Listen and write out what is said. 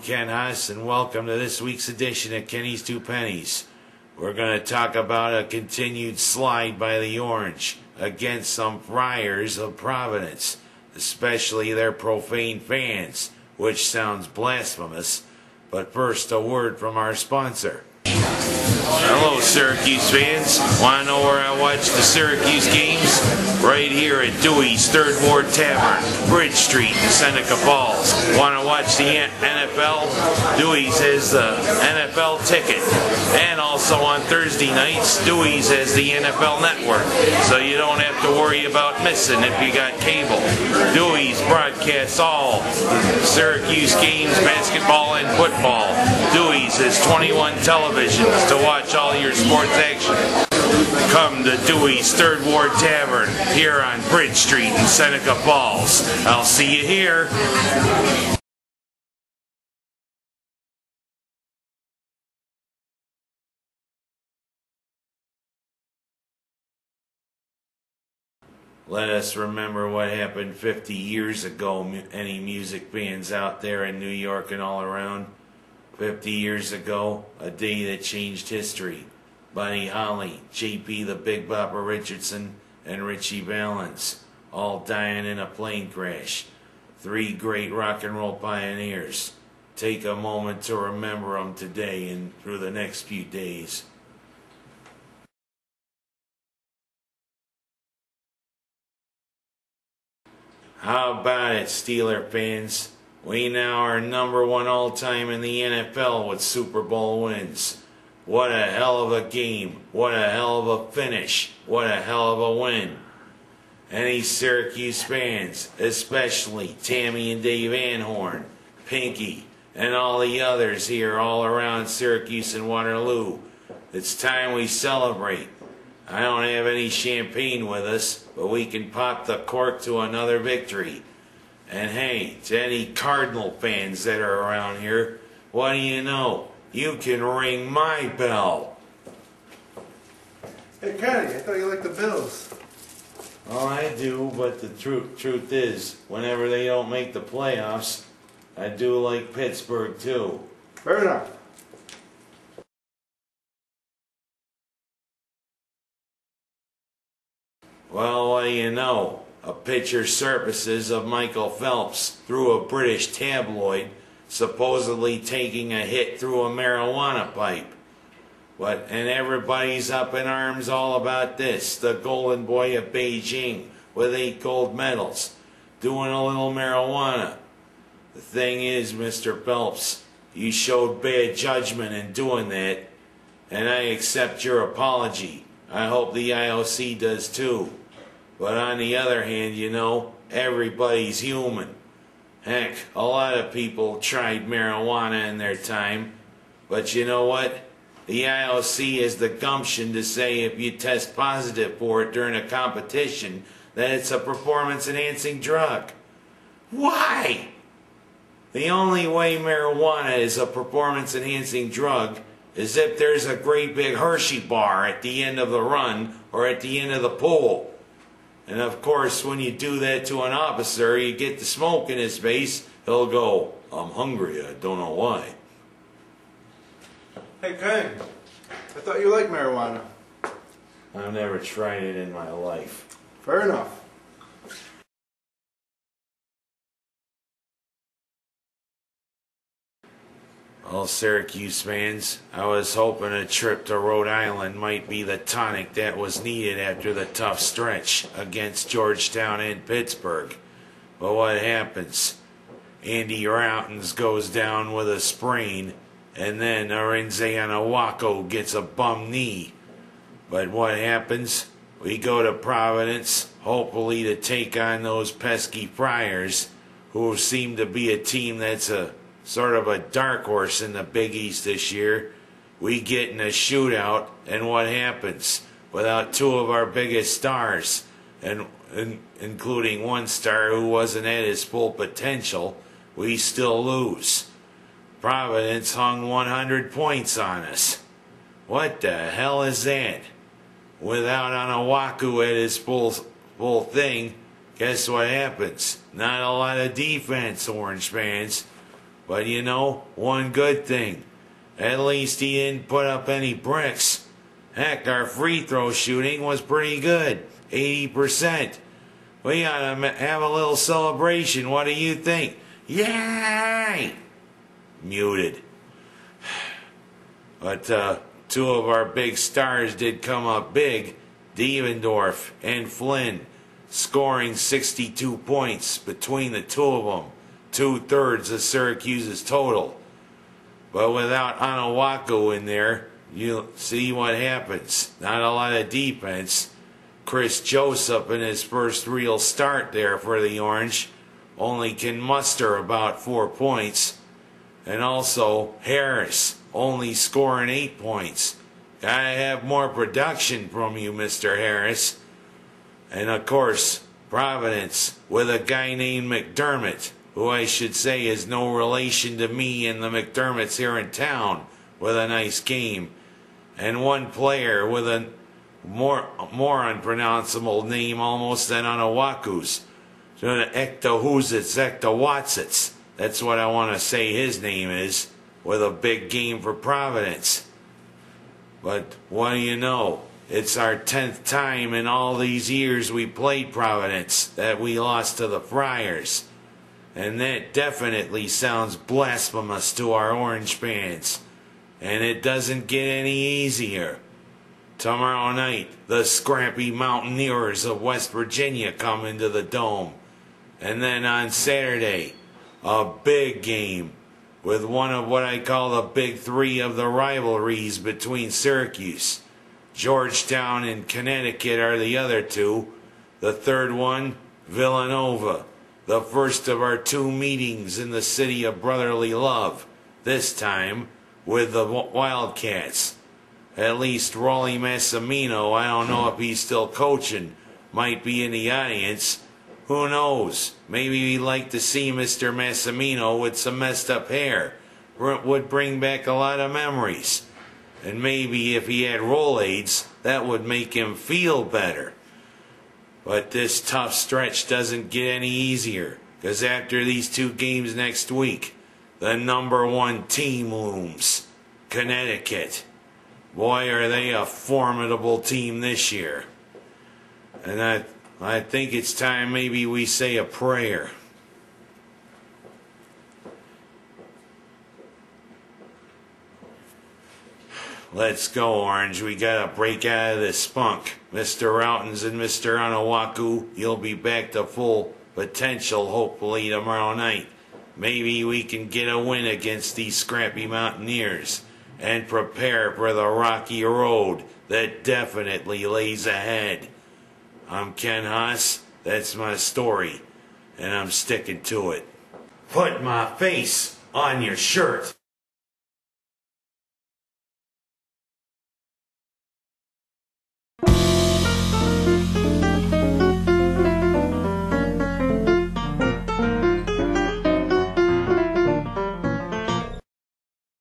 Ken Haas, and welcome to this week's edition of Kenny's Two Pennies. We're going to talk about a continued slide by the Orange against some Friars of Providence, especially their profane fans, which sounds blasphemous. But first, a word from our sponsor. Hello, Syracuse fans. Want to know where I watch the Syracuse games? Right here at Dewey's Third Ward Tavern, Bridge Street in Seneca Falls. Want to watch the NFL? Dewey's has the NFL ticket. And also on Thursday nights, Dewey's has the NFL Network. So you don't have to worry about missing if you got cable. Dewey's broadcasts all the Syracuse games, basketball and football. Dewey's has 21 televisions to watch all your sports action. Come to Dewey's Third Ward Tavern here on Bridge Street in Seneca Falls. I'll see you here. Let us remember what happened 50 years ago, any music fans out there in New York and all around. 50 years ago, a day that changed history. Buddy Holly, J.P. the Big Bopper Richardson, and Richie Valens, all dying in a plane crash. Three great rock and roll pioneers. Take a moment to remember them today and through the next few days. How about it, Steeler fans? We now are #1 all-time in the NFL with Super Bowl wins. What a hell of a game. What a hell of a finish. What a hell of a win. Any Syracuse fans, especially Tammy and Dave Anhorn, Pinky, and all the others here all around Syracuse and Waterloo, it's time we celebrate. I don't have any champagne with us, but we can pop the cork to another victory. And hey, to any Cardinal fans that are around here, what do you know? You can ring my bell. Hey, Kenny, I thought you liked the Bills. Well, I do, but the truth is, whenever they don't make the playoffs, I do like Pittsburgh too. Fair enough. Well, what do you know? A picture surfaces of Michael Phelps through a British tabloid supposedly taking a hit through a marijuana pipe. And everybody's up in arms all about this. The golden boy of Beijing with 8 gold medals, doing a little marijuana. The thing is, Mr. Phelps, you showed bad judgment in doing that, and I accept your apology. I hope the IOC does too. But on the other hand, you know, everybody's human. Heck, a lot of people tried marijuana in their time. But you know what? The IOC has the gumption to say if you test positive for it during a competition, that it's a performance-enhancing drug. Why? The only way marijuana is a performance-enhancing drug is if there's a great big Hershey bar at the end of the run or at the end of the pool. And of course, when you do that to an officer, you get the smoke in his face, he'll go, "I'm hungry, I don't know why." Hey, Kenny, I thought you liked marijuana. I've never tried it in my life. Fair enough. Well, Syracuse fans, I was hoping a trip to Rhode Island might be the tonic that was needed after the tough stretch against Georgetown and Pittsburgh. But what happens? Andy Routens goes down with a sprain, and then Arinze Anawako gets a bum knee. But what happens? We go to Providence, hopefully to take on those pesky Friars, who seem to be a team that's a sort of a dark horse in the Big East this year. We get in a shootout, and what happens? Without 2 of our biggest stars, and including one star who wasn't at his full potential, we still lose. Providence hung 100 points on us. What the hell is that? Without Anawaku at his full thing, guess what happens? Not a lot of defense, Orange fans. But you know, one good thing. At least he didn't put up any bricks. Heck, our free throw shooting was pretty good. 80%. We ought to have a little celebration. What do you think? Yay! Muted. But two of our big stars did come up big. Devendorf and Flynn, scoring 62 points between the two of them. 2/3 of Syracuse's total. But without Anawaku in there, you'll see what happens. Not a lot of defense. Chris Joseph in his first real start there for the Orange only can muster about 4 points. And also Harris only scoring 8 points. Gotta have more production from you, Mr. Harris. And of course, Providence with a guy named McDermott, who I should say is no relation to me and the McDermotts here in town, with a nice game. And one player with a more unpronounceable name almost than Anawaku's. Ektahudzits. That's what I want to say his name is, with a big game for Providence. But what do you know? It's our 10th time in all these years we played Providence that we lost to the Friars. And that definitely sounds blasphemous to our Orange fans. And it doesn't get any easier. Tomorrow night, the scrappy Mountaineers of West Virginia come into the Dome. And then on Saturday, a big game with one of what I call the big three of the rivalries between Syracuse. Georgetown and Connecticut are the other two. The third one, Villanova. The first of our two meetings in the city of brotherly love. This time with the Wildcats. At least Rolly Massimino, I don't know if he's still coaching, might be in the audience. Who knows? Maybe we'd like to see Mr. Massimino with some messed up hair. Would bring back a lot of memories. And maybe if he had Rolaids, that would make him feel better. But this tough stretch doesn't get any easier, because after these two games next week, the #1 team looms. Connecticut. Boy, are they a formidable team this year. And I think it's time maybe we say a prayer. Let's go, Orange. We gotta break out of this spunk. Mr. Routins and Mr. Anawaku, you'll be back to full potential hopefully tomorrow night. Maybe we can get a win against these scrappy Mountaineers and prepare for the rocky road that definitely lays ahead. I'm Ken Haas. That's my story, and I'm sticking to it. Put my face on your shirt.